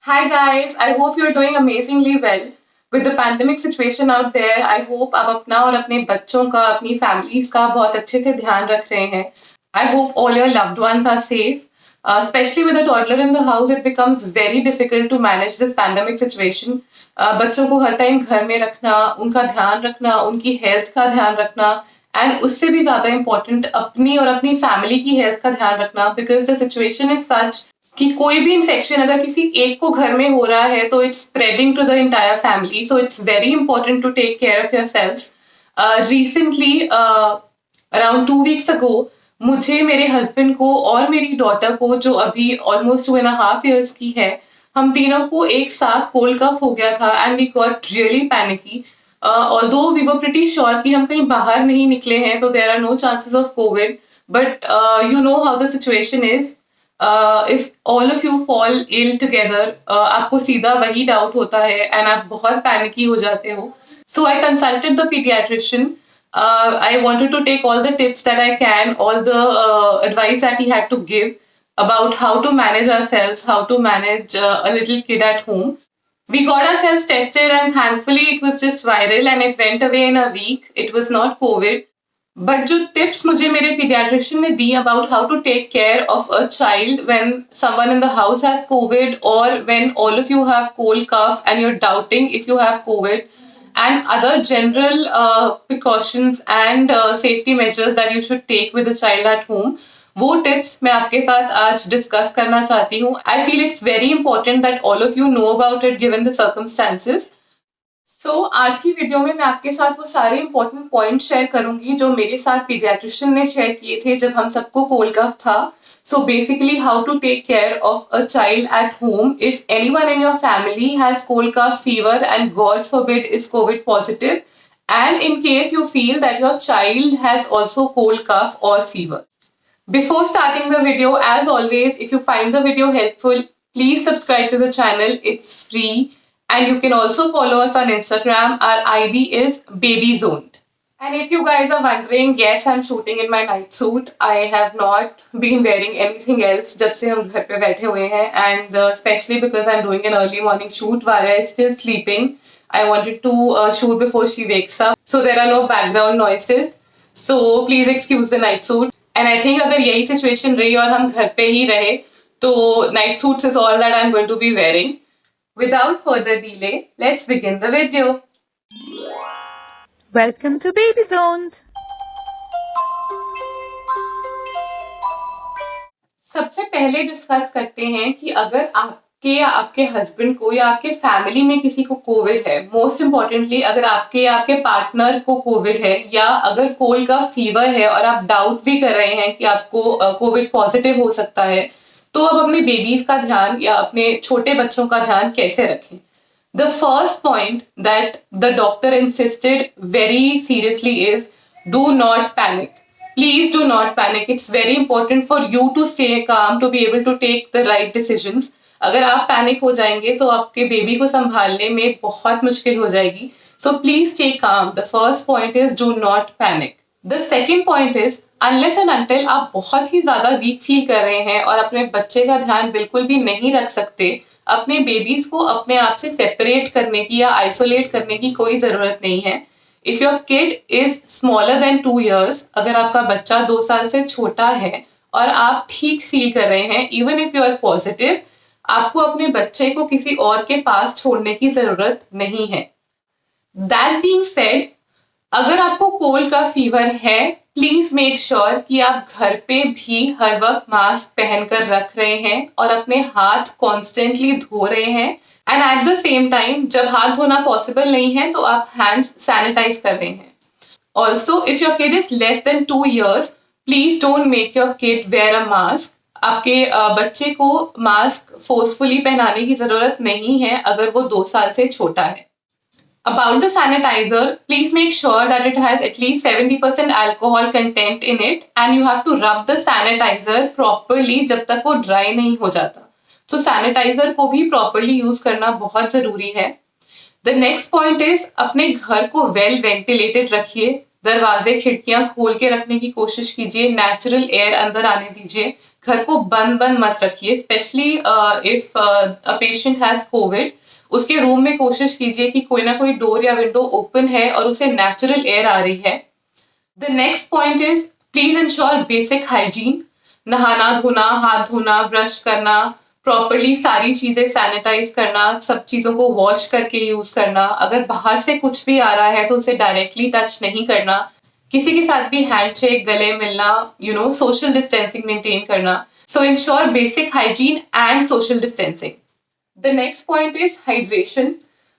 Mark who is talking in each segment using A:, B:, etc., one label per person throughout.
A: Hi guys, I hope you're doing amazingly well. With the pandemic situation out there, I hope आप अपना और अपने बच्चों का, अपनी families का बहुत अच्छे से ध्यान रख रहे हैं. I hope all your loved ones are safe. Especially with a toddler in the house, it becomes very difficult to manage this pandemic situation. बच्चों को हर टाइम घर में रखना, उनका ध्यान रखना, उनकी हेल्थ का ध्यान रखना, एंड उससे भी ज्यादा इम्पोर्टेंट अपनी और अपनी फैमिली की हेल्थ का ध्यान रखना, because the situation is such कि कोई भी इन्फेक्शन अगर किसी एक को घर में हो रहा है तो it's spreading to the entire family. So it's very important to take care of yourselves. Recently around 2 weeks ago मुझे, मेरे हस्बैंड को और मेरी डॉटर को, जो अभी ऑलमोस्ट 2.5 years की है, हम तीनों को एक साथ कोल्ड कफ हो गया था and we got really panicky. Although we were pretty sure कि हम कहीं बाहर नहीं निकले हैं तो there are no chances of COVID, but you know how the situation is. If all of you fall ill together, आपको सीधा वही डाउट होता है एंड आप बहुत पैनिकी हो जाते हो. So I consulted the paediatrician. I wanted to take all the tips that I can, all the advice that he had to give about how to manage ourselves, how to manage a little kid at home. We got ourselves tested and thankfully it was just viral and it went away in a week. It was not COVID. But जो tips मुझे मेरे paediatrician ने दी about how to take care of a child when someone in the house has COVID, और when all of you have cold cough and you are doubting if you have COVID, and other general precautions and safety measures that you should take with a child at home, वो tips मैं आपके साथ आज discuss करना चाहती हूँ. I feel it's very important that all of you know about it given the circumstances. आज की वीडियो में मैं आपके साथ वो सारे इंपॉर्टेंट पॉइंट शेयर करूंगी जो मेरे साथ पीडियाट्रिशियन ने शेयर किए थे जब हम सबको कोल्ड कफ था. So basically how to take care of a child at home if anyone in your family has cold cough fever and God forbid is COVID positive, and in case you feel that your child has also cold cough or fever. Before starting the video, as always, if you find the video helpful, please subscribe to the channel. It's free. And you can also follow us on Instagram. Our ID is BabyZoned. And if you guys are wondering, yes, I'm shooting in my night suit. I have not been wearing anything else जब से हम घर पे बैठे हुए हैं, and especially because I'm doing an early morning shoot. Varya is still sleeping. I wanted to shoot before she wakes up, so there are no background noises. So please excuse the night suit. And I think अगर यही situation रही और हम घर पे ही रहे तो night suits is all that I'm going to be wearing. Without further delay, let's begin the video.
B: Welcome to Baby Zones.
A: सबसे पहले डिस्कस करते हैं कि अगर आपके या आपके हस्बैंड को या आपके फैमिली में किसी को कोविड है, मोस्ट इम्पोर्टेंटली अगर आपके या आपके पार्टनर को कोविड है, या अगर कोल्ड का फीवर है और आप डाउट भी कर रहे हैं कि आपको कोविड पॉजिटिव हो सकता है, तो अब अपने बेबीज का ध्यान या अपने छोटे बच्चों का ध्यान कैसे रखें. The first point that the doctor insisted very seriously is do not panic. Please do not panic. It's very important for you to stay calm to be able to take the right decisions. अगर आप panic हो जाएंगे तो आपके baby को संभालने में बहुत मुश्किल हो जाएगी. So please stay calm. The first point is do not panic. The second point is unless and until आप बहुत ही ज्यादा वीक फील कर रहे हैं और अपने बच्चे का ध्यान बिल्कुल भी नहीं रख सकते, अपने बेबीज को अपने आप से सेपरेट करने की या आइसोलेट करने की कोई जरूरत नहीं है. If your kid is smaller than 2 years, अगर आपका बच्चा 2 साल से छोटा है और आप ठीक फील कर रहे हैं, even if you are positive, आपको अपने बच्चे को किसी और के पास छोड़ने की जरूरत नहीं है. दैट बीइंग सेड, अगर आपको कोल्ड का फीवर है, प्लीज मेक श्योर कि आप घर पे भी हर वक्त मास्क पहनकर रख रहे हैं और अपने हाथ कॉन्स्टेंटली धो रहे हैं. And at the same time जब हाथ धोना पॉसिबल नहीं है तो आप हैंड्स सैनिटाइज कर रहे हैं. Also if your kid is less than 2 years, please don't make your kid wear a mask. आपके बच्चे को मास्क फोर्सफुली पहनाने की जरूरत नहीं है अगर वो 2 साल से छोटा है. About the sanitizer, please make sure that it has at least 70% alcohol content in it, and you have to rub the sanitizer properly जब तक वो dry नहीं हो जाता. तो sanitizer को भी properly use करना बहुत जरूरी है. The next point is अपने घर को well ventilated रखिए. दरवाजे खिड़कियां खोल के रखने की कोशिश कीजिए, नेचुरल एयर अंदर आने दीजिए, घर को बंद बंद मत रखिए। Specially if a patient has Covid, उसके रूम में कोशिश कीजिए कि कोई ना कोई डोर या विंडो ओपन है और उसे नेचुरल एयर आ रही है। The next point is please ensure basic hygiene. नहाना धोना, हाथ धोना, ब्रश करना, प्रॉपरली सारी चीजें सैनिटाइज करना, सब चीजों को वॉश करके यूज करना। अगर बाहर से कुछ भी आ रहा है तो उसे डायरेक्टली टच नहीं करना। किसी के साथ भी हैंडशेक, गले मिलना, सोशल डिस्टेंसिंग मेंटेन करना। सो ensure basic hygiene and social distancing. The next point is hydration.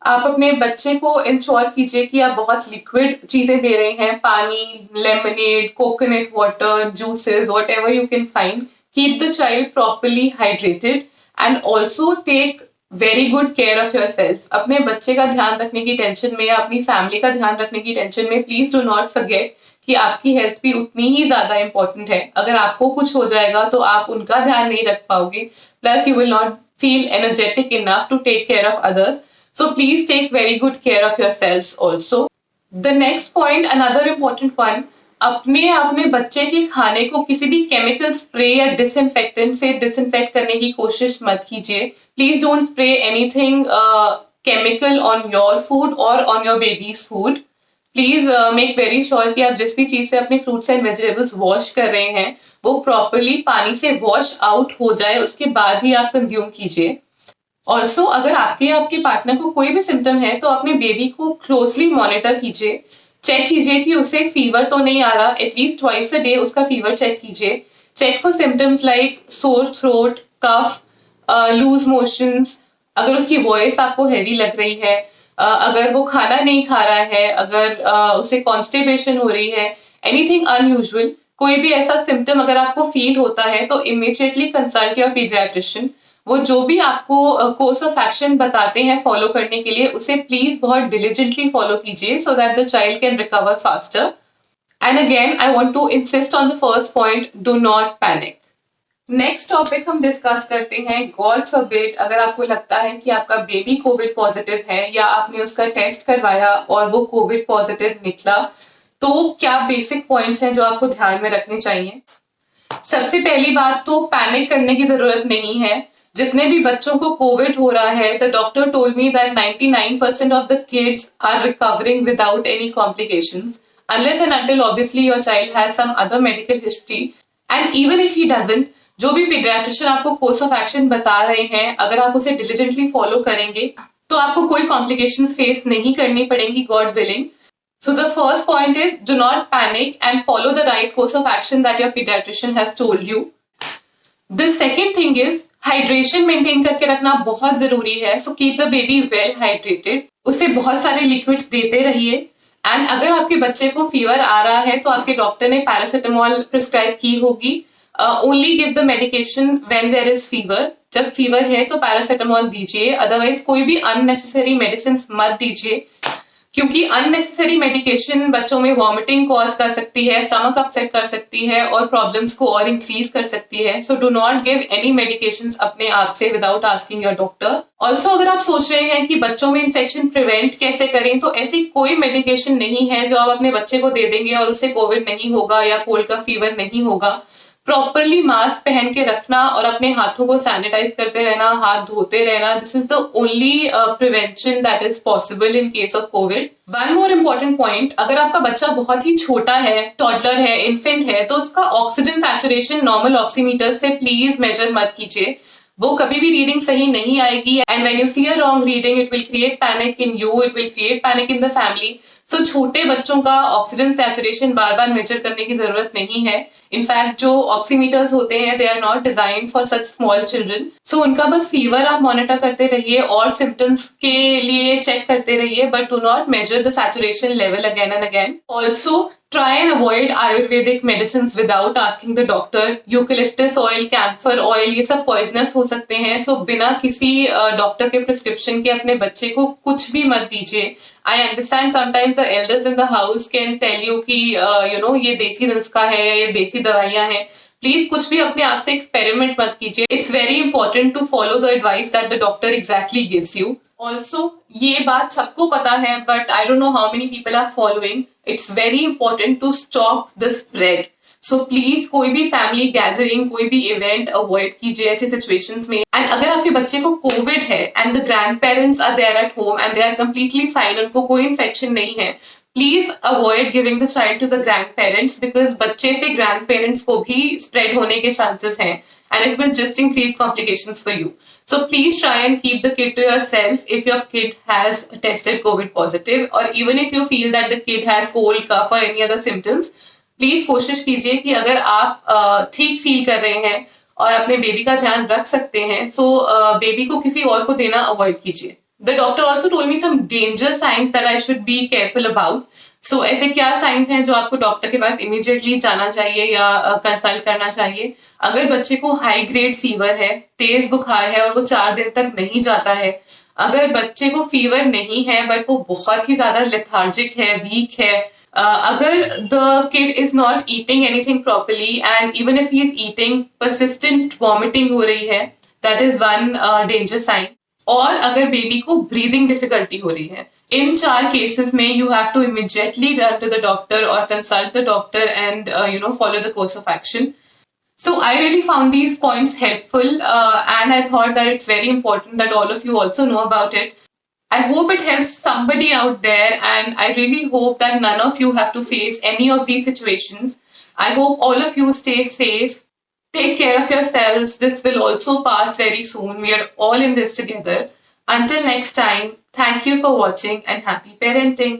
A: आप अपने बच्चे को इंश्योर कीजिए कि आप बहुत लिक्विड चीजें दे रहे हैं, पानी, lemonade, coconut water, juices, whatever you can find. Keep the child properly hydrated and also take very good care of yourself. अपने बच्चे का ध्यान रखने की टेंशन में या अपनी फैमिली का ध्यान रखने की टेंशन में प्लीज डू नॉट फॉरगेट कि आपकी हेल्थ भी उतनी ही ज्यादा इंपॉर्टेंट है। अगर आपको कुछ हो जाएगा तो आप उनका ध्यान नहीं रख पाओगे, plus you will not feel energetic enough to take care of others. So please take very good care of yourselves also. The next point, another important one, अपने बच्चे के खाने को किसी भी केमिकल स्प्रे या डिसइंफेक्टेंट से डिसइंफेक्ट करने की कोशिश मत कीजिए। Please don't spray anything chemical on your food और on your baby's food. Please make very sure कि आप जिस भी चीज से अपने फ्रूट्स एंड वेजिटेबल्स वॉश कर रहे हैं वो प्रॉपरली पानी से वॉश आउट हो जाए, उसके बाद ही आप कंज्यूम कीजिए। ऑल्सो अगर आपके पार्टनर को कोई भी सिम्टम है तो अपने बेबी को क्लोजली मॉनिटर कीजिए। चेक कीजिए कि उसे फीवर तो नहीं आ रहा, एटलीस्ट ट्वाइस अ डे उसका फीवर चेक कीजिए। Check for symptoms like sore throat, cough, loose motions. अगर उसकी वॉइस आपको हैवी लग रही है, अगर वो खाना नहीं खा रहा है, अगर उसे कॉन्स्टिपेशन हो रही है, एनीथिंग अनयूजुअल, कोई भी ऐसा सिम्टम अगर आपको फील होता है तो इमीडिएटली कंसल्ट योर पीडियाट्रिशियन। वो जो भी आपको कोर्स ऑफ एक्शन बताते हैं फॉलो करने के लिए उसे प्लीज बहुत डिलीजेंटली फॉलो कीजिए so that the child can recover faster. And again I want to insist on the first point, do not panic. Next topic हम डिस्कस करते हैं, गॉड फॉरबिड अगर आपको लगता है कि आपका बेबी कोविड पॉजिटिव है या आपने उसका टेस्ट करवाया और वो कोविड पॉजिटिव निकला, तो क्या बेसिक पॉइंट्स हैं जो आपको ध्यान में रखने चाहिए। सबसे पहली बात तो पैनिक करने की जरूरत नहीं है। जितने भी बच्चों को कोविड हो रहा है, the doctor told me that 99% of the kids are recovering without any complications unless and until obviously your child has some other medical history, and even if he doesn't, जो भी पीडियाट्रिशियन आपको course of action बता रहे हैं अगर आप उसे diligently follow करेंगे तो आपको कोई कॉम्प्लिकेशन फेस नहीं करनी पड़ेंगी, God willing. So the first point is do not panic and follow the right course of action that your pediatrician has told you. The second thing is hydration maintain करके रखना बहुत जरूरी है। So keep the baby well hydrated, उसे बहुत सारे liquids देते रहिए। एंड अगर आपके बच्चे को फीवर आ रहा है तो आपके डॉक्टर ने पैरासिटामोल प्रिस्क्राइब की होगी। Only give the medication when there is fever. जब फीवर है तो पैरासिटामोल दीजिए, अदरवाइज कोई भी अननेसेसरी मेडिसिन मत दीजिए, क्योंकि अननेसेसरी मेडिकेशन बच्चों में वॉमिटिंग कॉज कर सकती है, स्टमक अपसेट कर सकती है और प्रॉब्लम्स को और इंक्रीज कर सकती है। So do not give any medications अपने आप से without asking your doctor. Also अगर आप सोच रहे हैं कि बच्चों में इन्फेक्शन प्रिवेंट कैसे करें, तो ऐसी कोई मेडिकेशन नहीं है जो आप अपने बच्चे को दे देंगे और उसे कोविड नहीं होगा या कोल्ड का फीवर नहीं होगा। प्रॉपरली मास्क पहन के रखना और अपने हाथों को सैनिटाइज करते रहना, हाथ धोते रहना, this is the only prevention that is possible in case of Covid. One more important point, अगर आपका बच्चा बहुत ही छोटा है, टॉडलर है, इन्फेंट है, तो उसका ऑक्सीजन सैचुरेशन नॉर्मल ऑक्सीमीटर से प्लीज मेजर मत कीजिए। वो कभी भी रीडिंग सही नहीं आएगी and when you see a wrong reading it will create panic in you, it will create panic in the family. So छोटे बच्चों का ऑक्सीजन सैचुरेशन बार बार मेजर करने की जरूरत नहीं है। इनफैक्ट जो ऑक्सीमीटर्स होते हैं they are not design for such small children. So उनका बस फीवर आप मॉनिटर करते रहिए और सिम्टम्स के लिए चेक करते रहिए, but do not measure the saturation level again and again. Also try and avoid Ayurvedic medicines without asking the doctor. Eucalyptus oil, camphor oil, ये सब पॉइजनस हो सकते हैं। सो बिना किसी डॉक्टर के प्रिस्क्रिप्शन के अपने बच्चे को कुछ भी मत दीजिए। I understand sometimes the elders in the house can tell you कि ये देसी नुस्खा है या ये देसी दवाइयां हैं, प्लीज कुछ भी अपने आप से एक्सपेरिमेंट मत कीजिए. It's very important to follow the advice that the doctor exactly gives you. Also ये बात सबको पता है, but I don't know how many people are following. It's very important to stop the spread. So please कोई भी family gathering, कोई भी event avoid कीजिए ऐसी सिचुएशंस में. एंड अगर आपके बच्चे को कोविड है and the grandparents are there at home and they are completely fine, उनको कोई इन्फेक्शन नहीं है, please avoid giving the child to the grandparents, because बच्चे से ग्रैंड पेरेंट्स को भी स्प्रेड होने के चांसेस हैं and it will just increase complications for you. So please try and keep the kid to yourself if your kid has tested COVID positive, or even if you feel that the kid has cold, cough or any other symptoms. Please कोशिश कीजिए कि अगर आप ठीक feel कर रहे हैं और अपने बेबी का ध्यान रख सकते हैं, तो बेबी को किसी और को देना अवॉइड कीजिए. The doctor also told me some danger signs that I should be careful about. So ऐसे क्या साइंस हैं जो आपको डॉक्टर के पास इमीडिएटली जाना चाहिए या कंसल्ट करना चाहिए. अगर बच्चे को हाई ग्रेड फीवर है, तेज बुखार है और वो 4 दिन तक नहीं जाता है, अगर बच्चे को फीवर नहीं है बट वो बहुत ही ज्यादा लेथार्जिक है, वीक है, अगर the kid is not eating anything properly and even if he is eating persistent vomiting हो रही है, that is one danger sign. और अगर बेबी को ब्रीदिंग डिफिकल्टी हो रही है, इन 4 केसेस में you have to immediately run to the doctor और consult the doctor and follow the course of action. So I really found these points helpful, and I thought that it's very important that all of you also know about it. I hope it helps somebody out there, and I really hope that none of you have to face any of these situations. I hope all of you stay safe. Take care of yourselves. This will also pass very soon. We are all in this together. Until next time, thank you for watching and happy parenting.